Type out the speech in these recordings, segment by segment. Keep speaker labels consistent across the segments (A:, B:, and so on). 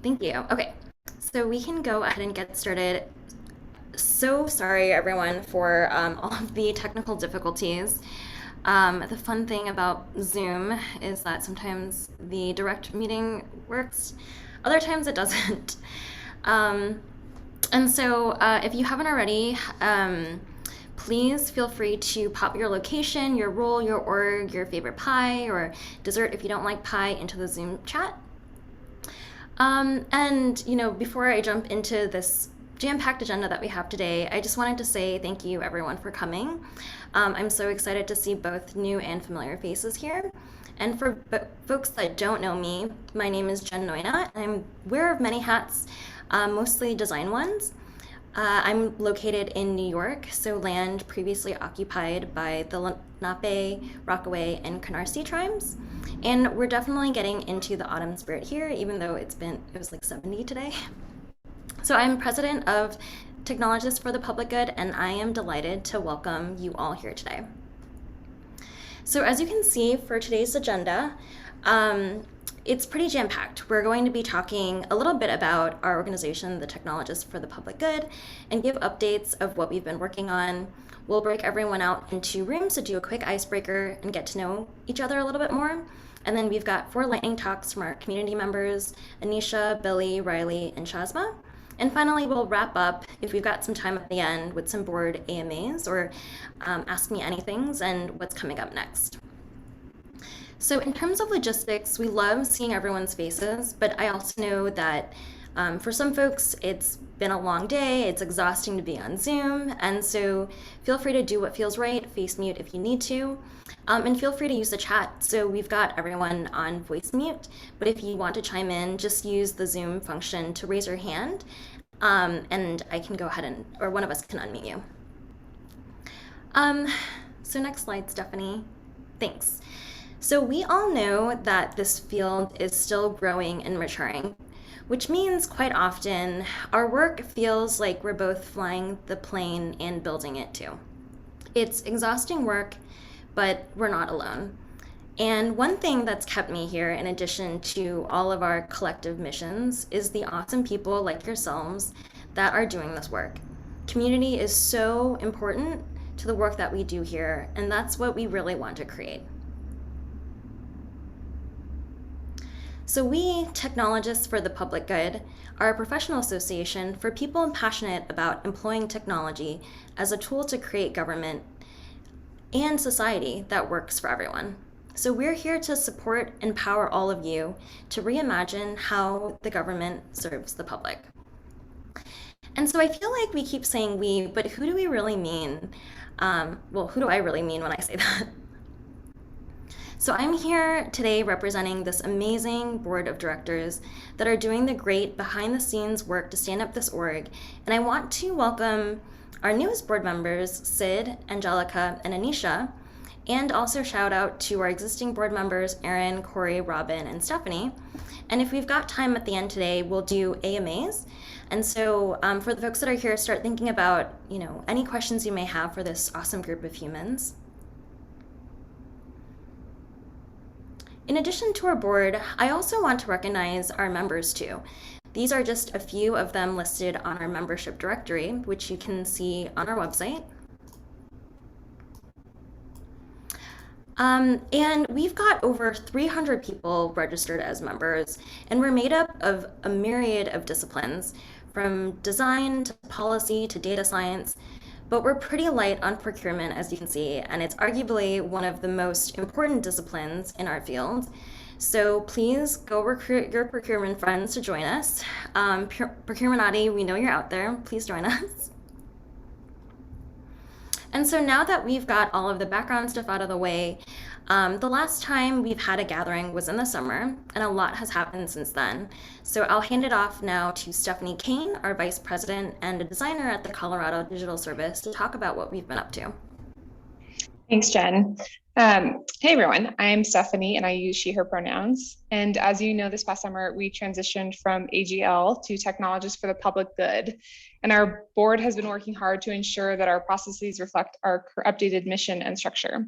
A: Thank you. Okay, so we can go ahead and get started. So sorry, everyone, for all of the technical difficulties. The fun thing about Zoom is that sometimes the direct meeting works, other times it doesn't. Um, and so, if you haven't already, please feel free to pop your location, your role, your org, your favorite pie or dessert if you don't like pie into the Zoom chat. Before I jump into this jam-packed agenda that we have today, I just wanted to say thank you everyone for coming. I'm so excited to see both new and familiar faces here. And for folks that don't know me, my name is Jen Noina, and I'm wearer of many hats, mostly design ones. I'm located in New York, so land previously occupied by the Lenape, Rockaway, and Canarsie tribes. And we're definitely getting into the autumn spirit here, even though it was like 70 today. So I'm president of Technologists for the Public Good, and I am delighted to welcome you all here today. So as you can see for today's agenda, it's pretty jam-packed. We're going to be talking a little bit about our organization, the Technologists for the Public Good, and give updates of what we've been working on. We'll break everyone out into rooms to do a quick icebreaker and get to know each other a little bit more. And then we've got 4 lightning talks from our community members, Anisha, Billy, Reilly, and Shahzma. And finally, we'll wrap up, if we've got some time at the end, with some board AMAs or Ask Me Anythings and what's coming up next. So in terms of logistics, we love seeing everyone's faces, but I also know that for some folks, it's been a long day, it's exhausting to be on Zoom, and so feel free to do what feels right, face mute if you need to, and feel free to use the chat. So we've got everyone on voice mute, but if you want to chime in, just use the Zoom function to raise your hand, and I can go ahead or one of us can unmute you. So next slide, Stephanie. Thanks. So we all know that this field is still growing and maturing, which means quite often our work feels like we're both flying the plane and building it too. It's exhausting work, but we're not alone. And one thing that's kept me here, in addition to all of our collective missions, is the awesome people like yourselves that are doing this work. Community is so important to the work that we do here, and that's what we really want to create. So we, Technologists for the Public Good, are a professional association for people passionate about employing technology as a tool to create government and society that works for everyone. So we're here to support and empower all of you to reimagine how the government serves the public. And so I feel like we keep saying we, but who do we really mean? Who do I really mean when I say that? So I'm here today representing this amazing board of directors that are doing the great behind the scenes work to stand up this org. And I want to welcome our newest board members, Sid, Angelica, and Anisha, and also shout out to our existing board members, Aaron, Corey, Robin, and Stephanie. And if we've got time at the end today, we'll do AMAs. And so for the folks that are here, start thinking about, any questions you may have for this awesome group of humans. In addition to our board, I also want to recognize our members too. These are just a few of them listed on our membership directory, which you can see on our website. And we've got over 300 people registered as members, and we're made up of a myriad of disciplines, from design to policy to data science, but we're pretty light on procurement, as you can see, and it's arguably one of the most important disciplines in our field. So please go recruit your procurement friends to join us. Procurementati, we know you're out there. Please join us. And so now that we've got all of the background stuff out of the way, the last time we've had a gathering was in the summer, and a lot has happened since then. So I'll hand it off now to Stephanie Kane, our vice president and a designer at the Colorado Digital Service, to talk about what we've been up to.
B: Thanks, Jen. Hey everyone, I'm Stephanie and I use she, her pronouns. And as you know, this past summer, we transitioned from AGL to Technologists for the Public Good. And our board has been working hard to ensure that our processes reflect our updated mission and structure.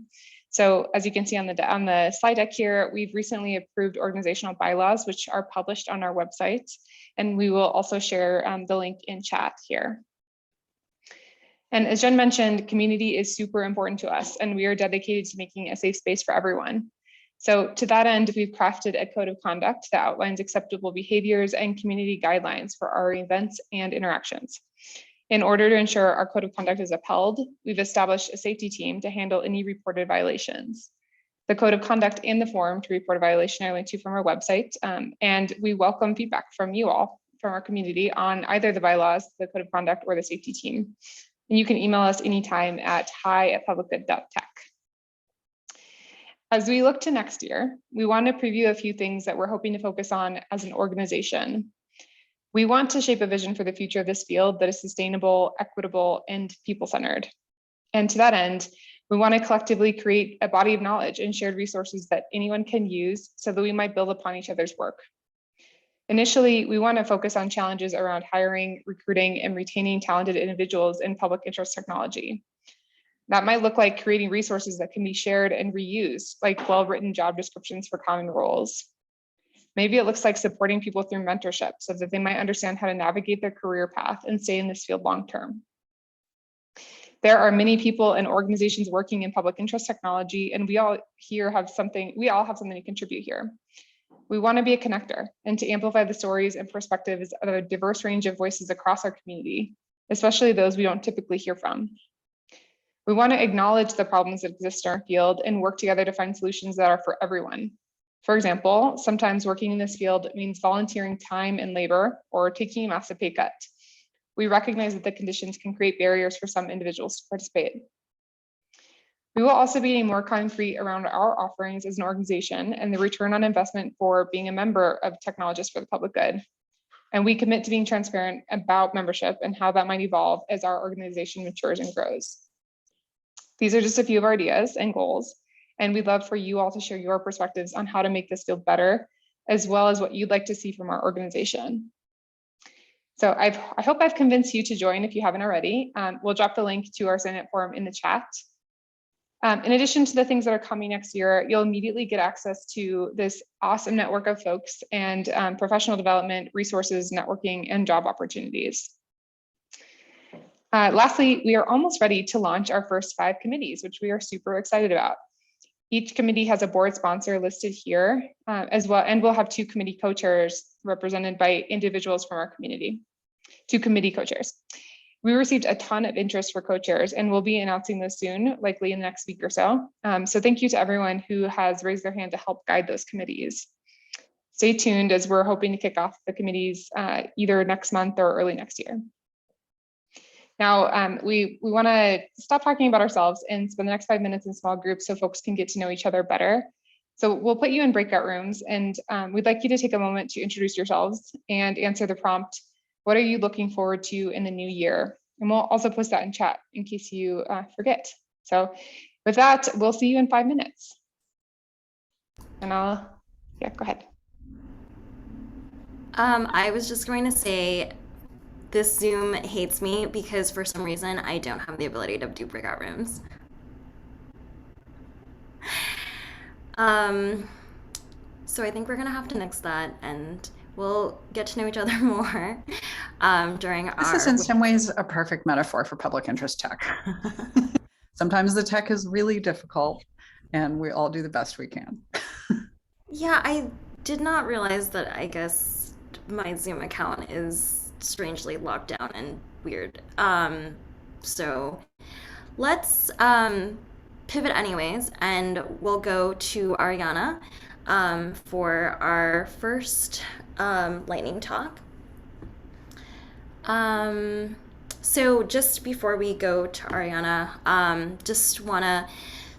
B: So as you can see on the slide deck here, we've recently approved organizational bylaws, which are published on our website. And we will also share the link in chat here. And as Jen mentioned, community is super important to us, and we are dedicated to making a safe space for everyone. So to that end, we've crafted a code of conduct that outlines acceptable behaviors and community guidelines for our events and interactions. In order to ensure our code of conduct is upheld, we've established a safety team to handle any reported violations. The code of conduct and the form to report a violation are linked to from our website, and we welcome feedback from you all, from our community, on either the bylaws, the code of conduct, or the safety team. And you can email us anytime at hi@publicgood.tech. As we look to next year, we want to preview a few things that we're hoping to focus on as an organization. We want to shape a vision for the future of this field that is sustainable, equitable, and people-centered. And to that end, we want to collectively create a body of knowledge and shared resources that anyone can use so that we might build upon each other's work. Initially, we want to focus on challenges around hiring, recruiting, and retaining talented individuals in public interest technology. That might look like creating resources that can be shared and reused, like well-written job descriptions for common roles. Maybe it looks like supporting people through mentorship so that they might understand how to navigate their career path and stay in this field long-term. There are many people and organizations working in public interest technology, and we all have something to contribute here. We want to be a connector and to amplify the stories and perspectives of a diverse range of voices across our community, especially those we don't typically hear from. We want to acknowledge the problems that exist in our field and work together to find solutions that are for everyone. For example, sometimes working in this field means volunteering time and labor or taking a massive pay cut. We recognize that the conditions can create barriers for some individuals to participate. We will also be getting more concrete around our offerings as an organization and the return on investment for being a member of Technologists for the Public Good. And we commit to being transparent about membership and how that might evolve as our organization matures and grows. These are just a few of our ideas and goals, and we'd love for you all to share your perspectives on how to make this field better, as well as what you'd like to see from our organization. So I hope I've convinced you to join if you haven't already. We'll drop the link to our sign-up form in the chat. In addition to the things that are coming next year, you'll immediately get access to this awesome network of folks and professional development, resources, networking, and job opportunities. Lastly, we are almost ready to launch our first 5 committees, which we are super excited about. Each committee has a board sponsor listed here as well, and we'll have 2 committee co-chairs represented by individuals from our community, 2 committee co-chairs. We received a ton of interest for co-chairs, and we'll be announcing this soon, likely in the next week or so. So thank you to everyone who has raised their hand to help guide those committees. Stay tuned as we're hoping to kick off the committees either next month or early next year. Now, we want to stop talking about ourselves and spend the next 5 minutes in small groups so folks can get to know each other better. So we'll put you in breakout rooms, and we'd like you to take a moment to introduce yourselves and answer the prompt, what are you looking forward to in the new year? And we'll also post that in chat in case you forget. So with that, we'll see you in 5 minutes. And go ahead.
A: I was just going to say, this Zoom hates me because for some reason I don't have the ability to do breakout rooms. So I think we're gonna have to nix that, and we'll get to know each other more during our...
C: This is in some ways a perfect metaphor for public interest tech. Sometimes the tech is really difficult and we all do the best we can.
A: Yeah, I did not realize that I guess my Zoom account is strangely locked down and weird. So let's pivot anyways, and we'll go to Ariana for our first lightning talk. So just before we go to Ariana, just want to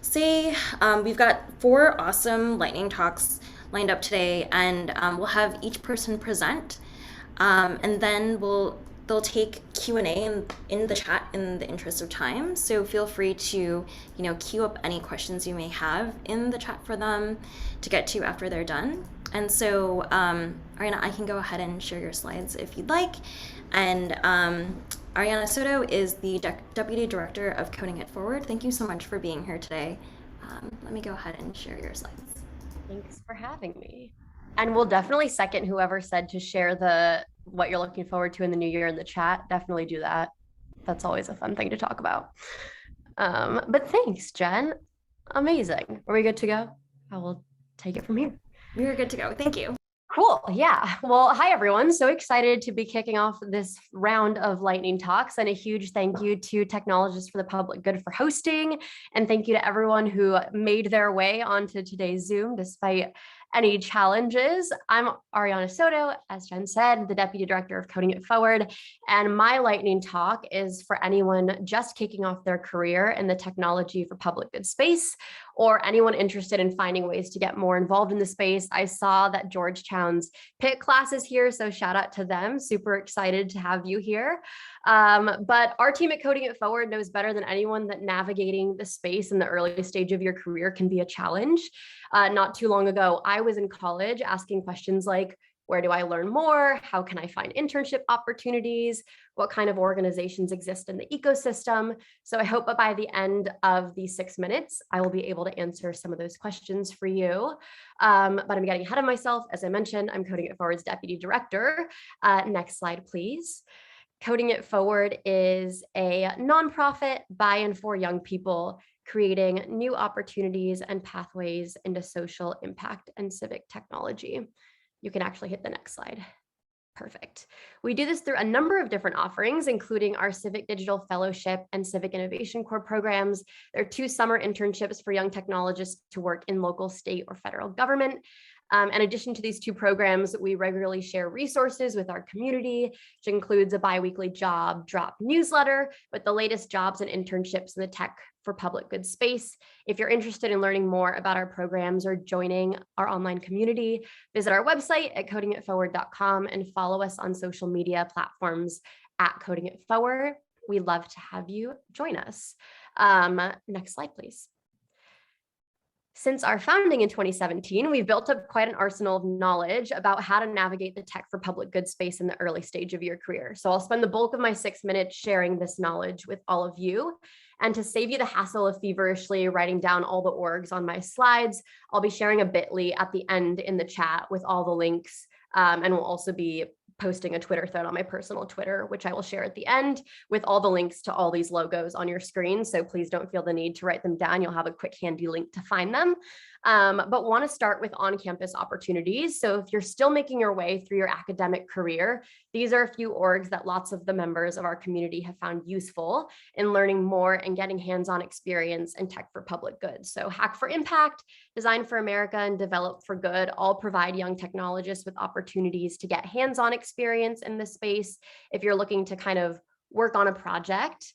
A: say we've got 4 awesome lightning talks lined up today, and we'll have each person present. And then they'll take Q&A in the chat in the interest of time. So feel free to, queue up any questions you may have in the chat for them to get to after they're done. And so, Ariana, I can go ahead and share your slides if you'd like. And Ariana Soto is the Deputy Director of Coding It Forward. Thank you so much for being here today. Let me go ahead and share your slides.
D: Thanks for having me. And we'll definitely second whoever said to share what you're looking forward to in the new year in the chat. Definitely do that. That's always a fun thing to talk about. But thanks, Jen. Amazing. Are we good to go? I will take it from here.
A: You're good to go. Thank you.
D: Cool. Yeah. Well, hi, everyone. So excited to be kicking off this round of lightning talks, and a huge thank you to Technologists for the Public Good for hosting. And thank you to everyone who made their way onto today's Zoom despite any challenges. I'm Ariana Soto, as Jen said, the Deputy Director of Coding It Forward. And my lightning talk is for anyone just kicking off their career in the technology for public good space, or anyone interested in finding ways to get more involved in the space. I saw that Georgetown's PIT class is here, so shout out to them. Super excited to have you here. But our team at Coding It Forward knows better than anyone that navigating the space in the early stage of your career can be a challenge. Not too long ago, I was in college asking questions like, where do I learn more? How can I find internship opportunities? What kind of organizations exist in the ecosystem? So I hope that by the end of these 6 minutes, I will be able to answer some of those questions for you. But I'm getting ahead of myself. As I mentioned, I'm Coding It Forward's Deputy Director. Next slide, please. Coding It Forward is a nonprofit by and for young people, creating new opportunities and pathways into social impact and civic technology. You can actually hit the next slide. Perfect. We do this through a number of different offerings, including our Civic Digital Fellowship and Civic Innovation Corps programs. There are 2 summer internships for young technologists to work in local, state, or federal government. In addition to these 2 programs, we regularly share resources with our community, which includes a biweekly job drop newsletter with the latest jobs and internships in the tech for public good space. If you're interested in learning more about our programs or joining our online community, visit our website at codingitforward.com and follow us on social media platforms at Coding It Forward. We'd love to have you join us. Next slide, please. Since our founding in 2017, we've built up quite an arsenal of knowledge about how to navigate the tech for public good space in the early stage of your career. So I'll spend the bulk of my 6 minutes sharing this knowledge with all of you. And to save you the hassle of feverishly writing down all the orgs on my slides, I'll be sharing a bit.ly at the end in the chat with all the links. And we'll also be posting a Twitter thread on my personal Twitter, which I will share at the end with all the links to all these logos on your screen. So please don't feel the need to write them down. You'll have a quick handy link to find them. But want to start with on-campus opportunities. So if you're still making your way through your academic career, these are a few orgs that lots of the members of our community have found useful in learning more and getting hands-on experience in tech for public good. So Hack for Impact, Design for America, and Develop for Good all provide young technologists with opportunities to get hands-on experience in this space if you're looking to kind of work on a project,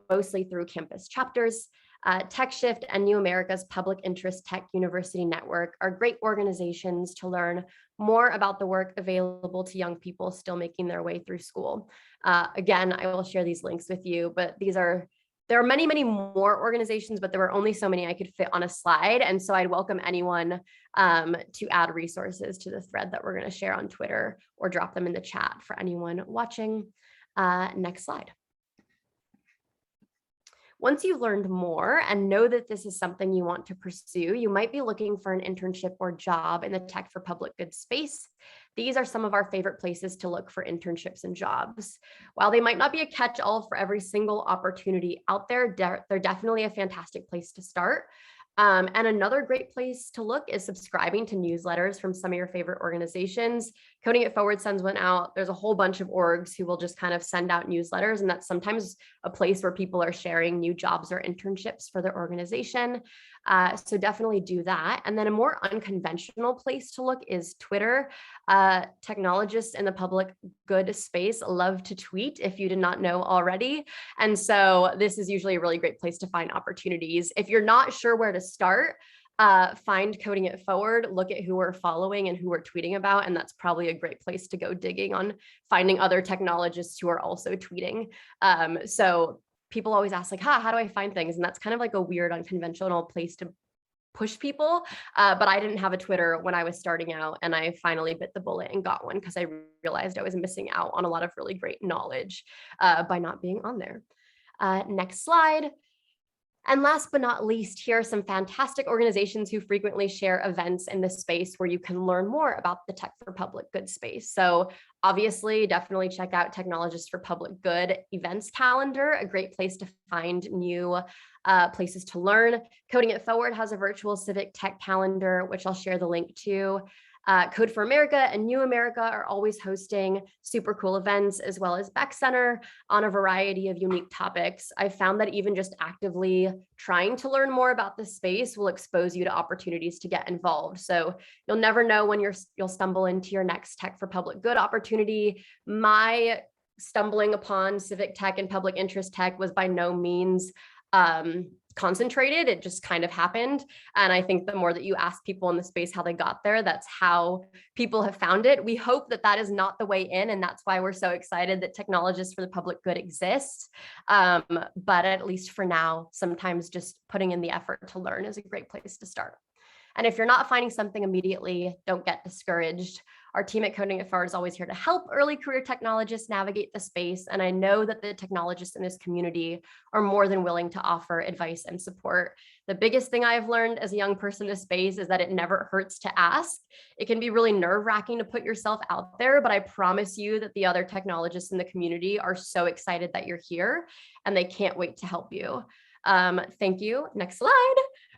D: mostly through campus chapters. TechShift and New America's Public Interest Tech University Network are great organizations to learn more about the work available to young people still making their way through school. Again, I will share these links with you, but there are many, many more organizations, but there were only so many I could fit on a slide. And so I'd welcome anyone to add resources to the thread that we're going to share on Twitter or drop them in the chat for anyone watching. Next slide. Once you've learned more and know that this is something you want to pursue, you might be looking for an internship or job in the tech for public good space. These are some of our favorite places to look for internships and jobs. While they might not be a catch-all for every single opportunity out there, they're definitely a fantastic place to start. And another great place to look is subscribing to newsletters from some of your favorite organizations. Coding It Forward sends one out. There's a whole bunch of orgs who will just kind of send out newsletters, and that's sometimes a place where people are sharing new jobs or internships for their organization. So definitely do that. And then a more unconventional place to look is Twitter. Technologists in the public good space love to tweet, if you did not know already. And so this is usually a really great place to find opportunities. If you're not sure where to start, find Coding It Forward, look at who we're following and who we're tweeting about, and that's probably a great place to go digging on finding other technologists who are also tweeting. So people always ask like, how do I find things? And that's kind of like a weird, unconventional place to push people. But I didn't have a Twitter when I was starting out, and I finally bit the bullet and got one because I realized I was missing out on a lot of really great knowledge by not being on there. Next slide. And last but not least, here are some fantastic organizations who frequently share events in this space where you can learn more about the Tech for Public Good space. So obviously, definitely check out Technologists for Public Good events calendar, a great place to find new places to learn. Coding It Forward has a virtual civic tech calendar, which I'll share the link to. Code for America and New America are always hosting super cool events, as well as Beck Center on a variety of unique topics. I found that even just actively trying to learn more about this space will expose you to opportunities to get involved. So you'll never know when you'll stumble into your next Tech for Public Good opportunity. My stumbling upon civic tech and public interest tech was by no means concentrated. It just kind of happened. And I think the more that you ask people in the space how they got there, that's how people have found it. We hope that that is not the way in. And that's why we're so excited that Technologists for the Public Good exists. But at least for now, sometimes just putting in the effort to learn is a great place to start. And if you're not finding something immediately, don't get discouraged. Our team at Coding It Forward is always here to help early career technologists navigate the space. And I know that the technologists in this community are more than willing to offer advice and support. The biggest thing I've learned as a young person in this space is that it never hurts to ask. It can be really nerve-wracking to put yourself out there, but I promise you that the other technologists in the community are so excited that you're here and they can't wait to help you. Thank you. Next slide.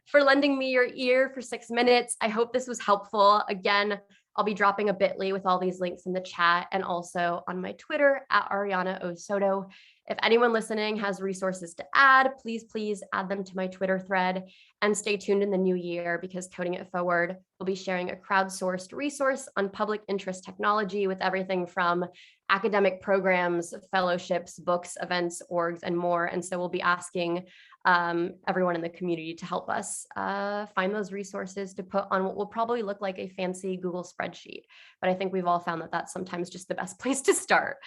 D: For lending me your ear for 6 minutes. I hope this was helpful. Again, I'll be dropping a bit.ly with all these links in the chat and also on my Twitter at Ariana O Soto. If anyone listening has resources to add, please add them to my Twitter thread, and stay tuned in the new year because Coding It Forward will be sharing a crowdsourced resource on public interest technology with everything from academic programs, fellowships, books, events, orgs, and more. And so we'll be asking everyone in the community to help us find those resources to put on what will probably look like a fancy Google spreadsheet. But I think we've all found that that's sometimes just the best place to start.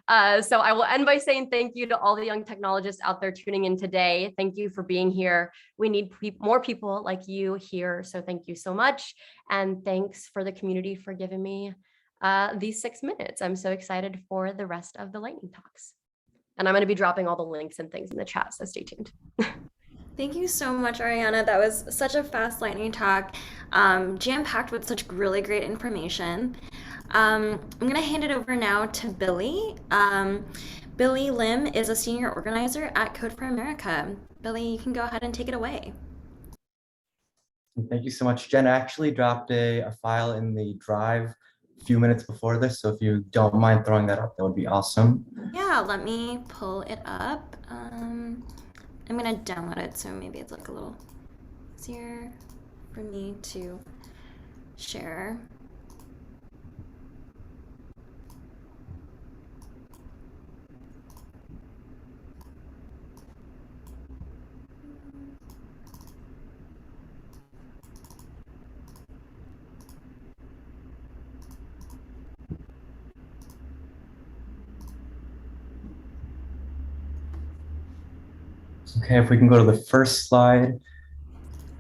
D: So I will end by saying thank you to all the young technologists out there tuning in today. Thank you for being here. We need more people like you here. So thank you so much. And thanks for the community for giving me these 6 minutes. I'm so excited for the rest of the lightning talks. And I'm going to be dropping all the links and things in the chat, so stay tuned.
A: Thank you so much, Ariana. That was such a fast lightning talk, jam-packed with such really great information. I'm going to hand it over now to Billy. Billy Lim is a senior organizer at Code for America. Billy, you can go ahead and take it away.
E: Thank you so much, Jen. I actually dropped a file in the drive a few minutes before this, so if you don't mind throwing that up, that would be awesome.
A: Yeah, let me pull it up. I'm gonna download it, so maybe it's like a little easier for me to share.
E: Okay, if we can go to the first slide.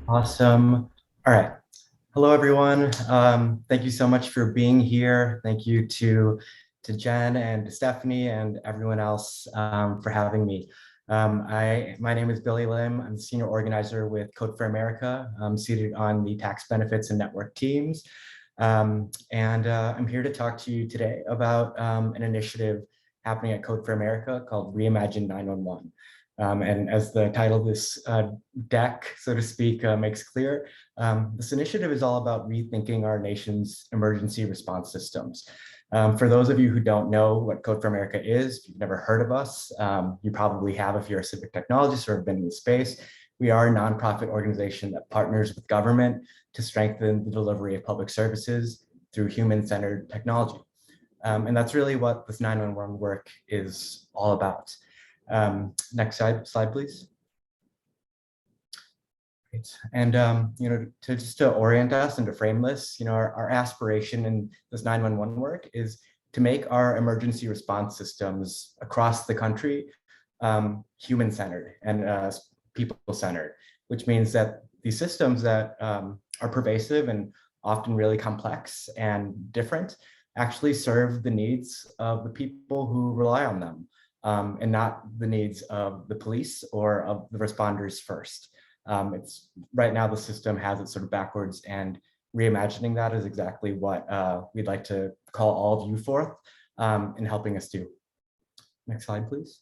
E: Awesome. All right. Hello, everyone. Thank you so much for being here. Thank you to Jen and to Stephanie and everyone else for having me. My name is Billy Lim. I'm the senior organizer with Code for America. I'm seated on the tax benefits and network teams. I'm here to talk to you today about an initiative happening at Code for America called Reimagine 911. And as the title of this deck, so to speak, makes clear, this initiative is all about rethinking our nation's emergency response systems. For those of you who don't know what Code for America is, if you've never heard of us, you probably have if you're a civic technologist or have been in the space. We are a nonprofit organization that partners with government to strengthen the delivery of public services through human-centered technology. And that's really what this 911 work is all about. Next slide, please. Great. And to orient us and to frame this, our aspiration in this 911 work is to make our emergency response systems across the country human-centered and people-centered, which means that these systems that are pervasive and often really complex and different actually serve the needs of the people who rely on them. and not the needs of the police or of the responders first. It's right now the system has it sort of backwards, and reimagining that is exactly what we'd like to call all of you forth in helping us do. Next slide, please.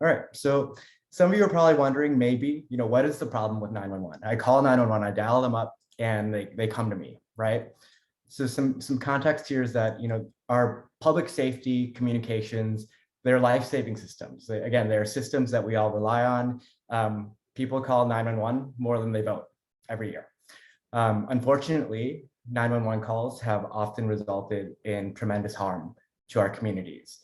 E: All right, so some of you are probably wondering, maybe, what is the problem with 911? I call 911, I dial them up, and they come to me, right? So some context here is that, our public safety communications, they're life-saving systems. Again, they're systems that we all rely on. People call 911 more than they vote every year. Unfortunately, 911 calls have often resulted in tremendous harm to our communities.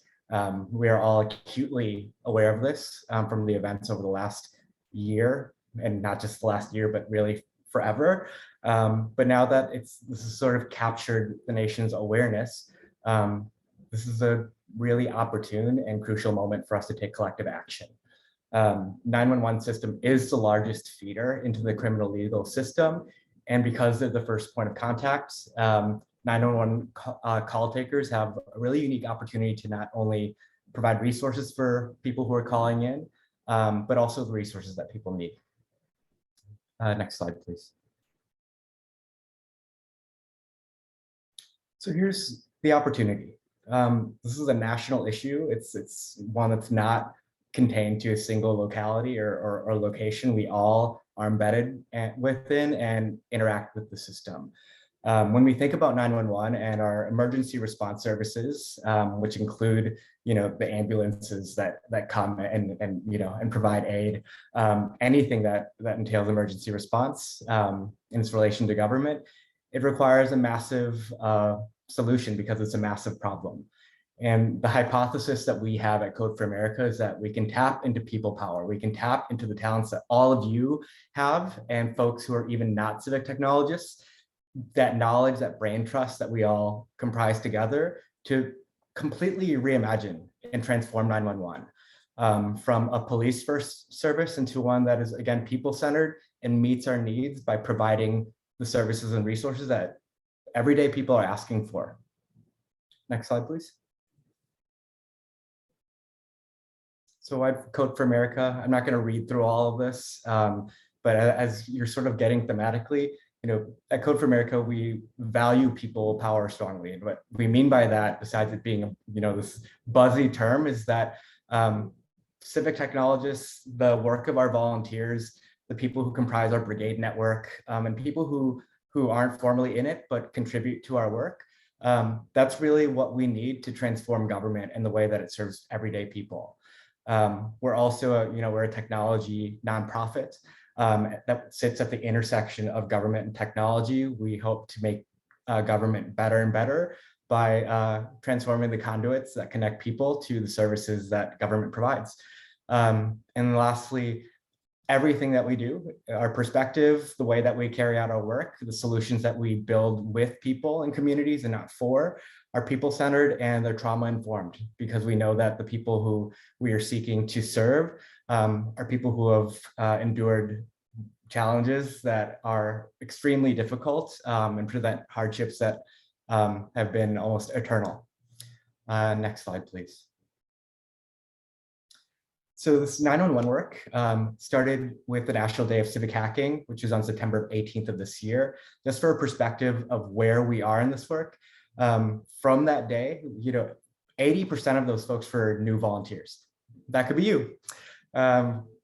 E: We are all acutely aware of this from the events over the last year, and not just the last year, but really forever. But now that this has sort of captured the nation's awareness, this is a really opportune and crucial moment for us to take collective action. 911 system is the largest feeder into the criminal legal system, and because they're the first point of contact, 911 call takers have a really unique opportunity to not only provide resources for people who are calling in, but also the resources that people need. Next slide, please. So here's the opportunity. This is a national issue. It's one that's not contained to a single locality or location. We all are embedded within and interact with the system. When we think about 911 and our emergency response services, which include, the ambulances that come and provide aid, anything that entails emergency response in its relation to government, it requires a massive solution because it's a massive problem. And the hypothesis that we have at Code for America is that we can tap into people power. We can tap into the talents that all of you have, and folks who are even not civic technologists, that knowledge, that brain trust that we all comprise together to completely reimagine and transform 911 from a police first service into one that is, again, people-centered and meets our needs by providing the services and resources that everyday people are asking for. Next slide, please. So I've Code for America. I'm not going to read through all of this, but as you're sort of getting thematically, at Code for America, we value people power strongly. And what we mean by that, besides it being, this buzzy term, is that civic technologists, the work of our volunteers, the people who comprise our brigade network, and people who aren't formally in it, but contribute to our work, that's really what we need to transform government and the way that it serves everyday people. We're also, we're a technology nonprofit that sits at the intersection of government and technology. We hope to make government better and better by transforming the conduits that connect people to the services that government provides. And lastly, everything that we do, our perspective, the way that we carry out our work, the solutions that we build with people and communities and not for, are people-centered and they're trauma-informed, because we know that the people who we are seeking to serve are people who have endured challenges that are extremely difficult and present hardships that have been almost eternal. Next slide, please. So this 911 work started with the National Day of Civic Hacking, which is on September 18th of this year. Just for a perspective of where we are in this work, from that day, 80% of those folks were new volunteers. That could be you.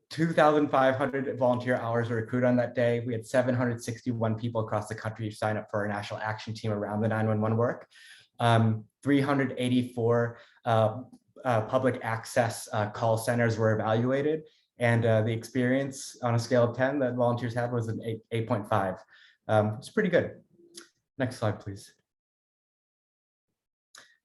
E: 2,500 volunteer hours were recruited on that day. We had 761 people across the country sign up for our national action team around the 911 work. 384 public access call centers were evaluated, and the experience on a scale of 10 that volunteers had was an 8.5. It's pretty good. Next slide, please.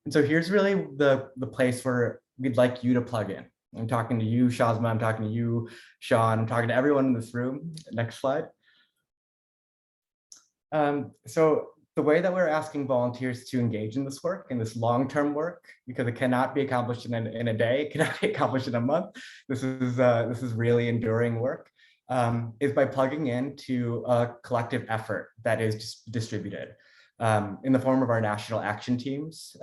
E: And so here's really the place where we'd like you to plug in. I'm talking to you, Shahzma, I'm talking to you, Sean, I'm talking to everyone in this room. Next slide. So the way that we're asking volunteers to engage in this work, in this long-term work, because it cannot be accomplished in a day, it cannot be accomplished in a month. This is really enduring work, is by plugging into a collective effort that is distributed. In the form of our national action teams,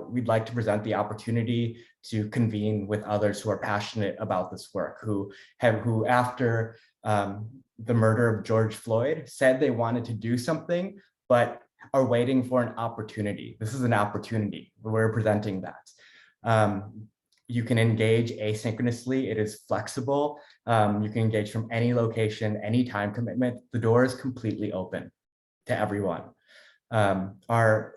E: we'd like to present the opportunity to convene with others who are passionate about this work, who after the murder of George Floyd said they wanted to do something, but are waiting for an opportunity. This is an opportunity. We're presenting that. You can engage asynchronously. It is flexible. You can engage from any location, any time commitment. The door is completely open to everyone. Our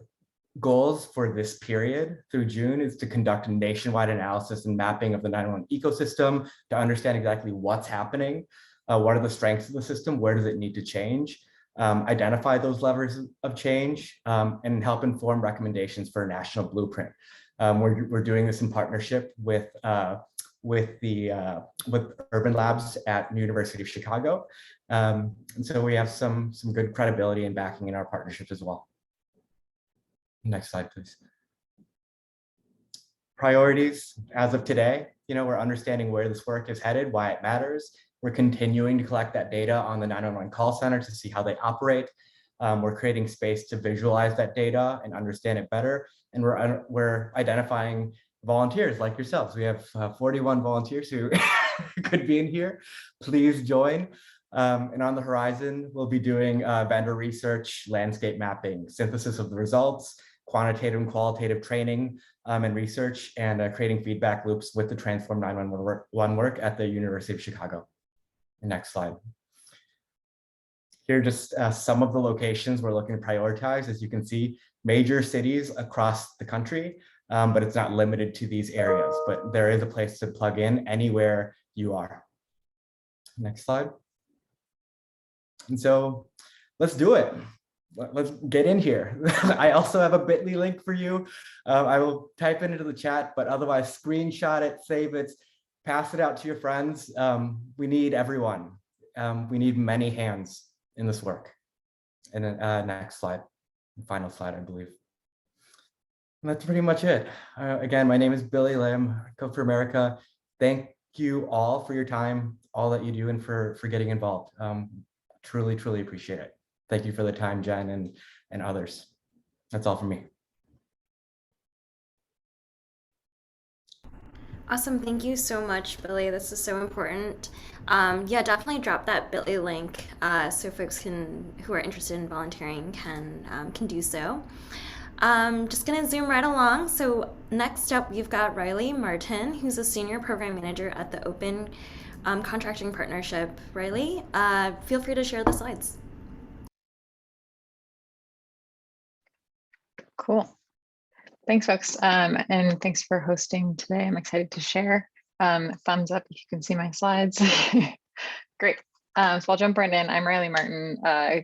E: goals for this period through June is to conduct a nationwide analysis and mapping of the 911 ecosystem to understand exactly what's happening, what are the strengths of the system, where does it need to change, identify those levers of change, and help inform recommendations for a national blueprint. We're doing this in partnership with Urban Labs at the University of Chicago. And so we have some good credibility and backing in our partnerships as well. Next slide, please. Priorities as of today, we're understanding where this work is headed, why it matters. We're continuing to collect that data on the 911 call center to see how they operate. We're creating space to visualize that data and understand it better. And we're identifying volunteers like yourselves. We have 41 volunteers who could be in here. Please join. And on the horizon, we'll be doing vendor research, landscape mapping, synthesis of the results, quantitative and qualitative training and research, and creating feedback loops with the Transform 911 work at the University of Chicago. Next slide. Here are just some of the locations we're looking to prioritize. As you can see, major cities across the country, but it's not limited to these areas, but there is a place to plug in anywhere you are. Next slide. And so let's do it. Let's get in here. I also have a bit.ly link for you. I will type it into the chat, but otherwise screenshot it, save it, pass it out to your friends. We need everyone. We need many hands in this work. And then next slide, final slide, I believe. And that's pretty much it. Again, my name is Billy Lim, Code for America. Thank you all for your time, all that you do, and for getting involved. Truly, truly appreciate it. Thank you for the time, Jen and others. That's all for me.
A: Awesome. Thank you so much, Billy. This is so important. Yeah, definitely drop that Bitly link so folks who are interested in volunteering can do so. Just going to zoom right along. So next up, we've got Reilly Martin, who's a senior program manager at the Open Contracting Partnership. Reilly, feel free to share the slides.
B: Cool. Thanks, folks. And thanks for hosting today. I'm excited to share. Thumbs up if you can see my slides. Great. So I'll jump right in. I'm Reilly Martin,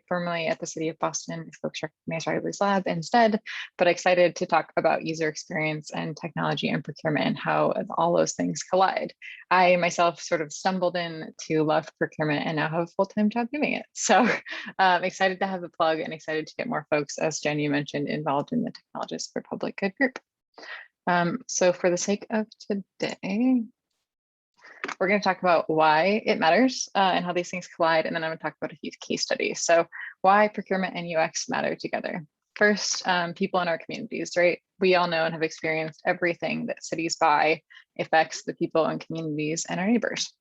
B: formerly at the City of Boston, if folks recognize Reilly's lab instead, but excited to talk about user experience and technology and procurement and how all those things collide. I myself sort of stumbled in to love procurement and now have a full-time job doing it. So excited to have a plug and excited to get more folks, as Jen, you mentioned, involved in the Technologists for Public Good group. So for the sake of today, we're going to talk about why it matters and how these things collide, and then I'm going to talk about a few case studies. So why procurement and UX matter together. First, people in our communities, right? We all know and have experienced everything that cities buy affects the people and communities and our neighbors.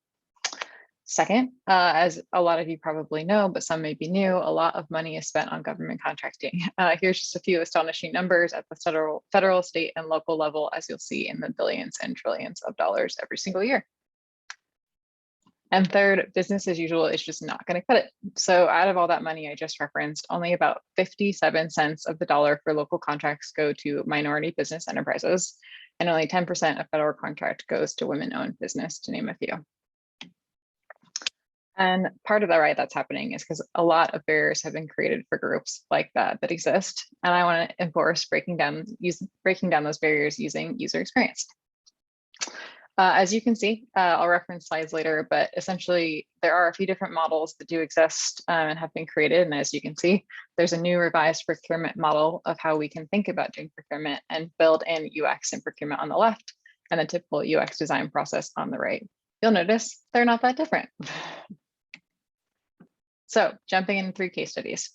B: Second, as a lot of you probably know, but some may be new, a lot of money is spent on government contracting. Here's just a few astonishing numbers at the federal, state, and local level, as you'll see in the billions and trillions of dollars every single year. And third, business as usual is just not going to cut it. So out of all that money I just referenced, only about 57 cents of the dollar for local contracts go to minority business enterprises, and only 10% of federal contract goes to women-owned business, to name a few. And part of that, right, that's happening is because a lot of barriers have been created for groups like that exist. And I want to enforce breaking down those barriers using user experience. As you can see, I'll reference slides later, but essentially there are a few different models that do exist and have been created. And as you can see, there's a new revised procurement model of how we can think about doing procurement and build in UX and procurement on the left, and the typical UX design process on the right. You'll notice they're not that different. So jumping in 3 case studies.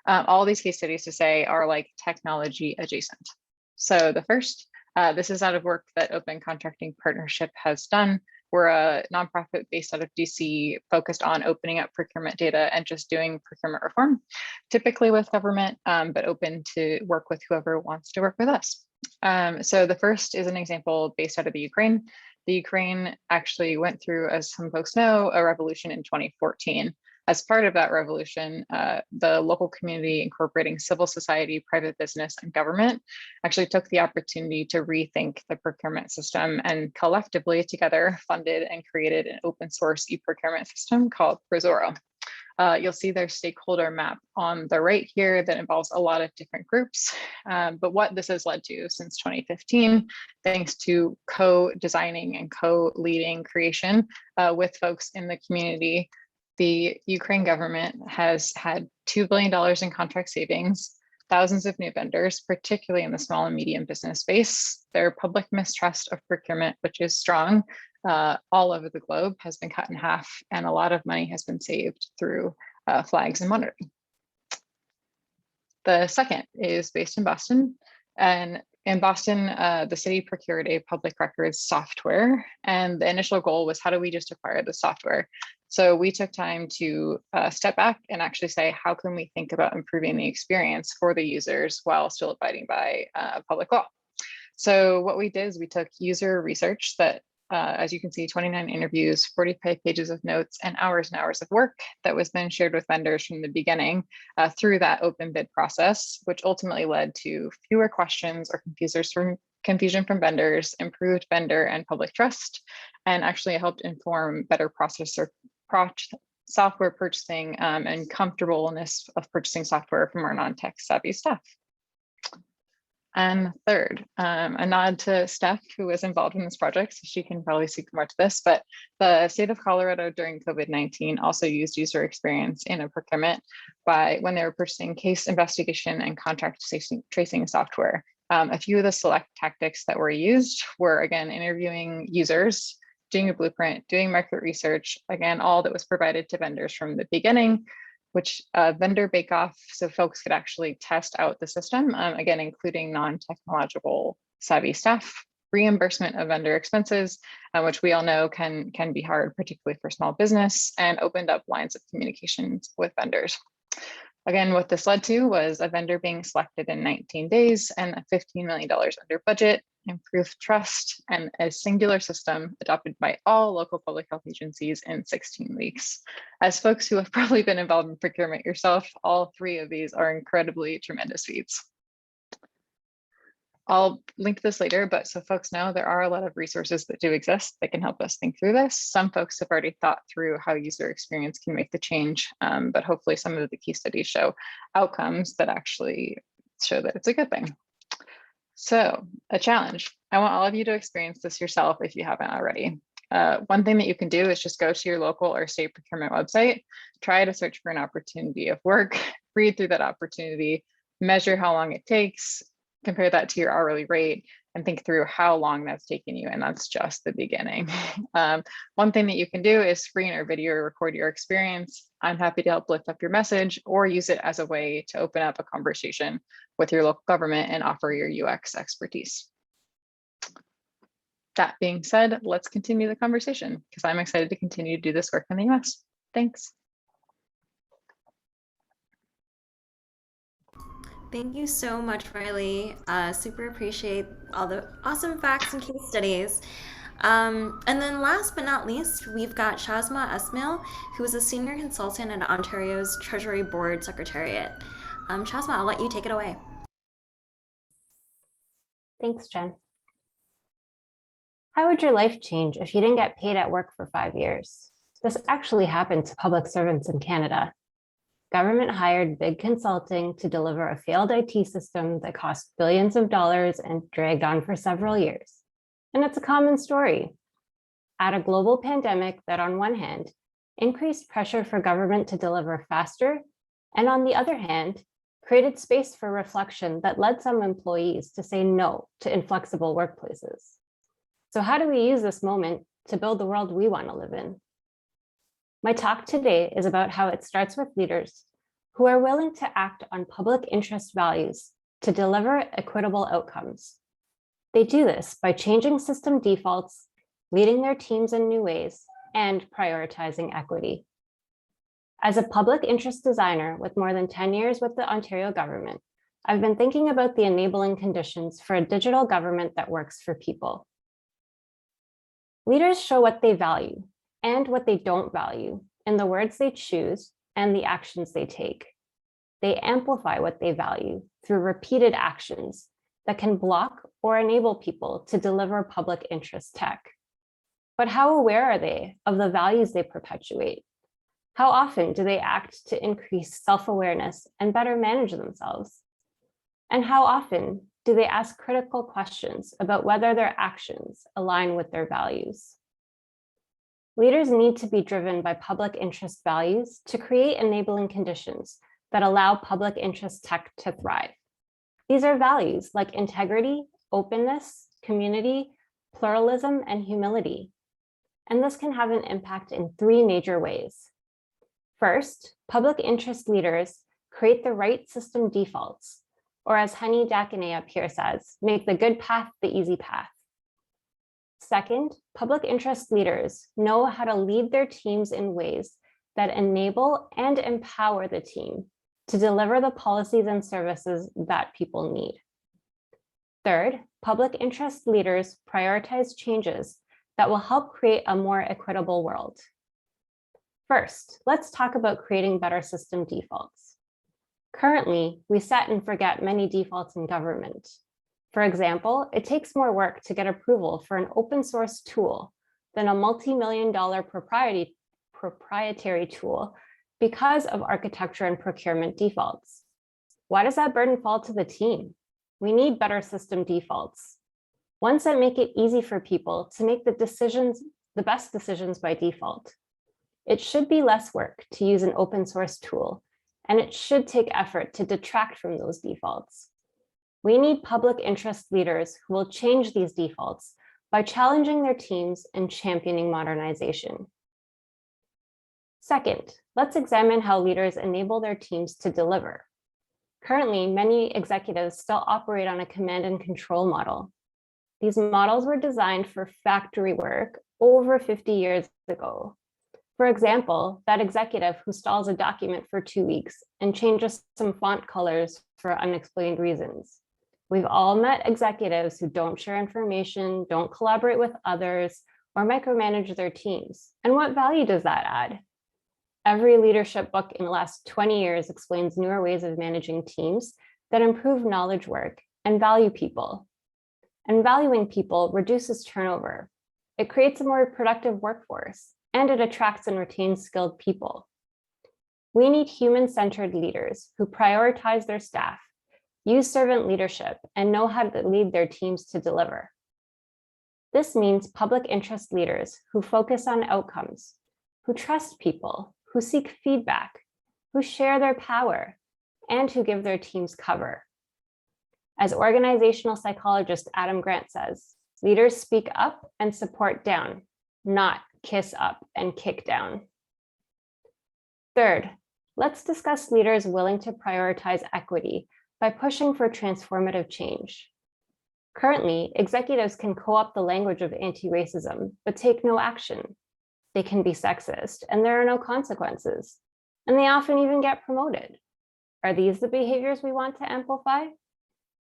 B: All these case studies to say are like technology adjacent. So the first, this is out of work that Open Contracting Partnership has done. We're a nonprofit based out of DC focused on opening up procurement data and just doing procurement reform, typically with government, but open to work with whoever wants to work with us. So the first is an example based out of the Ukraine. The Ukraine actually went through, as some folks know, a revolution in 2014. As part of that revolution, the local community incorporating civil society, private business, and government actually took the opportunity to rethink the procurement system and collectively together funded and created an open source e-procurement system called Prozoro. You'll see their stakeholder map on the right here that involves a lot of different groups. But what this has led to since 2015, thanks to co-designing and co-leading creation with folks in the community, the Ukraine government has had $2 billion in contract savings, thousands of new vendors, particularly in the small and medium business space. Their public mistrust of procurement, which is strong all over the globe, has been cut in half, and a lot of money has been saved through flags and monitoring. The second is based in Boston, and in Boston, the city procured a public records software, and the initial goal was, how do we just acquire the software? So we took time to step back and actually say, how can we think about improving the experience for the users while still abiding by public law? So what we did is we took user research that, as you can see, 29 interviews, 45 pages of notes, and hours of work that was then shared with vendors from the beginning through that open bid process, which ultimately led to fewer questions or confusion from vendors, improved vendor and public trust, and actually helped inform better software purchasing and comfortableness of purchasing software from our non-tech savvy staff. And third, a nod to Steph, who was involved in this project, so she can probably speak more to this, but the state of Colorado during COVID-19 also used user experience in a procurement when they were purchasing case investigation and contract tracing software. A few of the select tactics that were used were, again, interviewing users, doing a blueprint, doing market research, again, all that was provided to vendors from the beginning, which vendor bake-off, so folks could actually test out the system, again, including non-technological savvy staff, reimbursement of vendor expenses, which we all know can be hard, particularly for small business, and opened up lines of communications with vendors. Again, what this led to was a vendor being selected in 19 days and $15 million under budget, improved trust, and a singular system adopted by all local public health agencies in 16 weeks. As folks who have probably been involved in procurement yourself, all three of these are incredibly tremendous feats. I'll link this later, but so folks know there are a lot of resources that do exist that can help us think through this. Some folks have already thought through how user experience can make the change, but hopefully some of the key studies show outcomes that actually show that it's a good thing. So a challenge. I want all of you to experience this yourself if you haven't already. One thing that you can do is just go to your local or state procurement website, try to search for an opportunity of work, read through that opportunity, measure how long it takes, compare that to your hourly rate, and think through how long that's taken you. And that's just the beginning. One thing that you can do is screen or video record your experience. I'm happy to help lift up your message or use it as a way to open up a conversation with your local government and offer your UX expertise. That being said, let's continue the conversation because I'm excited to continue to do this work in the US. Thanks.
A: Thank you so much, Reilly. Super appreciate all the awesome facts and case studies. And then last but not least, we've got Shahzma Esmail, who is a senior consultant at Ontario's Treasury Board Secretariat. Shahzma, I'll let you take it away.
F: Thanks, Jen. How would your life change if you didn't get paid at work for 5 years? This actually happened to public servants in Canada. Government hired big consulting to deliver a failed IT system that cost billions of dollars and dragged on for several years. And it's a common story. Add a global pandemic that, on one hand, increased pressure for government to deliver faster, and on the other hand, created space for reflection that led some employees to say no to inflexible workplaces. So how do we use this moment to build the world we want to live in? My talk today is about how it starts with leaders, who are willing to act on public interest values to deliver equitable outcomes. They do this by changing system defaults, leading their teams in new ways, and prioritizing equity. As a public interest designer with more than 10 years with the Ontario government, I've been thinking about the enabling conditions for a digital government that works for people. Leaders show what they value and what they don't value in the words they choose and the actions they take. They amplify what they value through repeated actions that can block or enable people to deliver public interest tech. But how aware are they of the values they perpetuate? How often do they act to increase self-awareness and better manage themselves? And how often do they ask critical questions about whether their actions align with their values? Leaders need to be driven by public interest values to create enabling conditions that allow public interest tech to thrive. These are values like integrity, openness, community, pluralism, and humility. And this can have an impact in three major ways. First, public interest leaders create the right system defaults, or as Honey Dakine up here says, make the good path the easy path. Second, public interest leaders know how to lead their teams in ways that enable and empower the team to deliver the policies and services that people need. Third, public interest leaders prioritize changes that will help create a more equitable world. First, let's talk about creating better system defaults. Currently, we set and forget many defaults in government. For example, it takes more work to get approval for an open source tool than a multi-million-dollar proprietary tool because of architecture and procurement defaults. Why does that burden fall to the team? We need better system defaults, ones that make it easy for people to make the best decisions by default. It should be less work to use an open source tool, and it should take effort to detract from those defaults. We need public interest leaders who will change these defaults by challenging their teams and championing modernization. Second, let's examine how leaders enable their teams to deliver. Currently, many executives still operate on a command and control model. These models were designed for factory work over 50 years ago. For example, that executive who stalls a document for 2 weeks and changes some font colors for unexplained reasons. We've all met executives who don't share information, don't collaborate with others, or micromanage their teams. And what value does that add? Every leadership book in the last 20 years explains newer ways of managing teams that improve knowledge work and value people. And valuing people reduces turnover. It creates a more productive workforce, and it attracts and retains skilled people. We need human-centered leaders who prioritize their staff, use servant leadership, and know how to lead their teams to deliver. This means public interest leaders who focus on outcomes, who trust people, who seek feedback, who share their power, and who give their teams cover. As organizational psychologist Adam Grant says, leaders speak up and support down, not kiss up and kick down. Third, let's discuss leaders willing to prioritize equity by pushing for transformative change. Currently, executives can co-opt the language of anti-racism, but take no action. They can be sexist, and there are no consequences, and they often even get promoted. Are these the behaviors we want to amplify?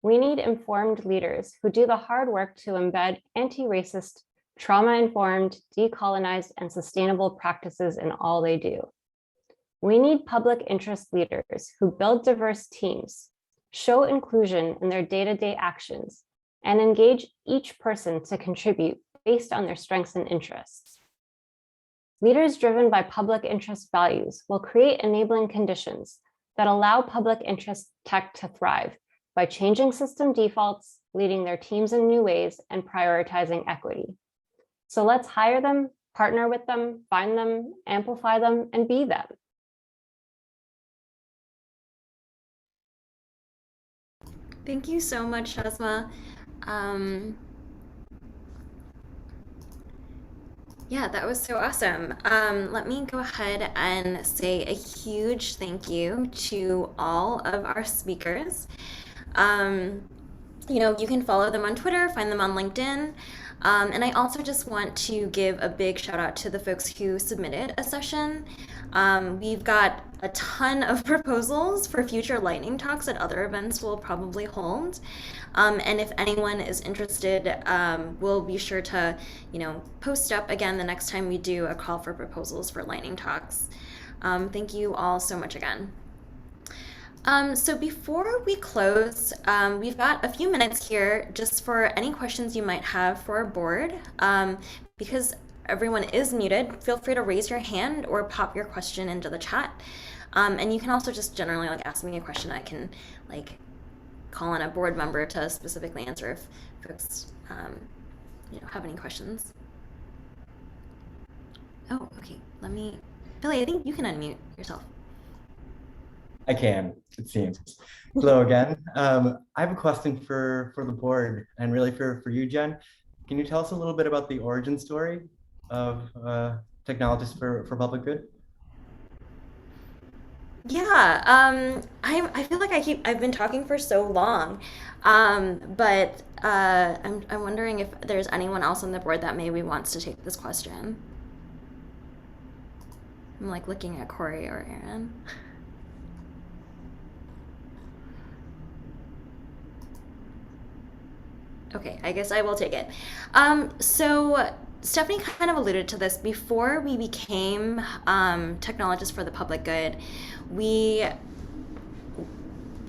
F: We need informed leaders who do the hard work to embed anti-racist, trauma-informed, decolonized, and sustainable practices in all they do. We need public interest leaders who build diverse teams, show inclusion in their day-to-day actions, and engage each person to contribute based on their strengths and interests. Leaders driven by public interest values will create enabling conditions that allow public interest tech to thrive by changing system defaults, leading their teams in new ways, and prioritizing equity. So let's hire them, partner with them, find them, amplify them, and be them.
A: Thank you so much, Shahzma. Yeah, that was so awesome. Let me go ahead and say a huge thank you to all of our speakers. You can follow them on Twitter, find them on LinkedIn. And I also just want to give a big shout out to the folks who submitted a session. We've got a ton of proposals for future lightning talks that other events will probably hold. And if anyone is interested, we'll be sure to, post up again the next time we do a call for proposals for lightning talks. Thank you all so much again. So before we close, we've got a few minutes here just for any questions you might have for our board. Because everyone is muted, feel free to raise your hand or pop your question into the chat. And you can also just generally ask me a question. I can call on a board member to specifically answer if folks have any questions. Oh, okay. Billy, I think you can unmute yourself.
E: I can, it seems. Hello again. I have a question for the board and really for you, Jen. Can you tell us a little bit about the origin story of Technologists for Public Good?
A: Yeah, I feel like I've been talking for so long, but I'm wondering if there's anyone else on the board that maybe wants to take this question. I'm looking at Corey or Aaron. Okay, I guess I will take it. So Stephanie kind of alluded to this. Before we became Technologists for the Public Good,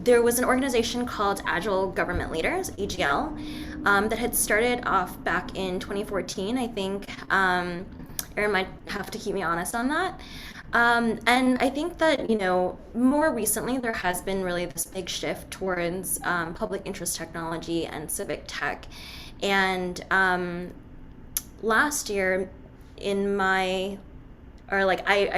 A: there was an organization called Agile Government Leaders, AGL, that had started off back in 2014. I think Aaron might have to keep me honest on that. And I think that, more recently there has been really this big shift towards public interest technology and civic tech. And last year I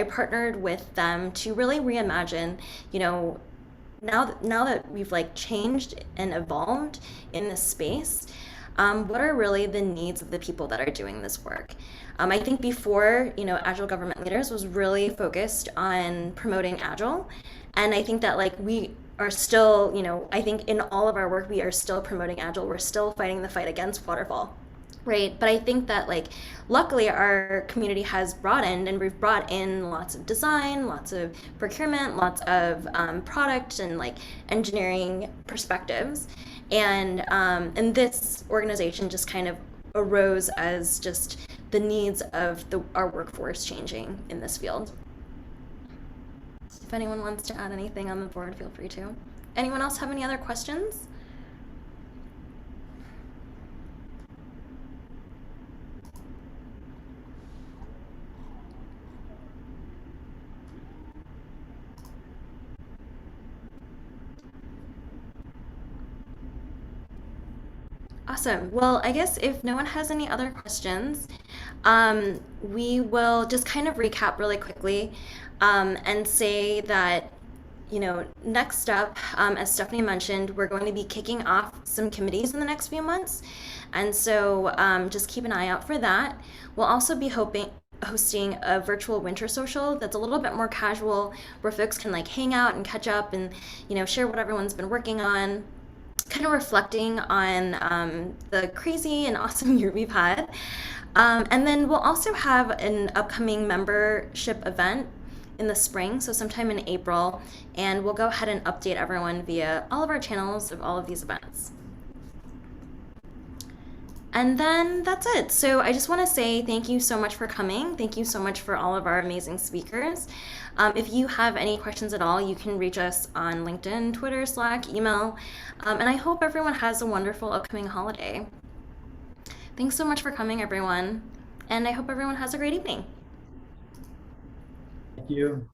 A: partnered with them to really reimagine, now that we've changed and evolved in this space, what are really the needs of the people that are doing this work? I think before, Agile Government Leaders was really focused on promoting Agile. And I think that we are still, I think in all of our work, we are still promoting Agile. We're still fighting the fight against waterfall. Right. But I think that luckily our community has broadened and we've brought in lots of design, lots of procurement, lots of product and engineering perspectives. And this organization just kind of arose as just the needs of our workforce changing in this field. If anyone wants to add anything on the board, feel free to. Anyone else have any other questions? Awesome. Well, I guess if no one has any other questions, we will just kind of recap really quickly and say that, next up, as Stephanie mentioned, we're going to be kicking off some committees in the next few months. And so just keep an eye out for that. We'll also be hosting a virtual winter social that's a little bit more casual, where folks can hang out and catch up and, share what everyone's been working on, kind of reflecting on the crazy and awesome year we've had. And then we'll also have an upcoming membership event in the spring, so sometime in April, and we'll go ahead and update everyone via all of our channels of all of these events. And then that's it. So I just want to say thank you so much for coming. Thank you so much for all of our amazing speakers. If you have any questions at all, you can reach us on LinkedIn, Twitter, Slack, email. And I hope everyone has a wonderful upcoming holiday. Thanks so much for coming, everyone. And I hope everyone has a great evening.
E: Thank you.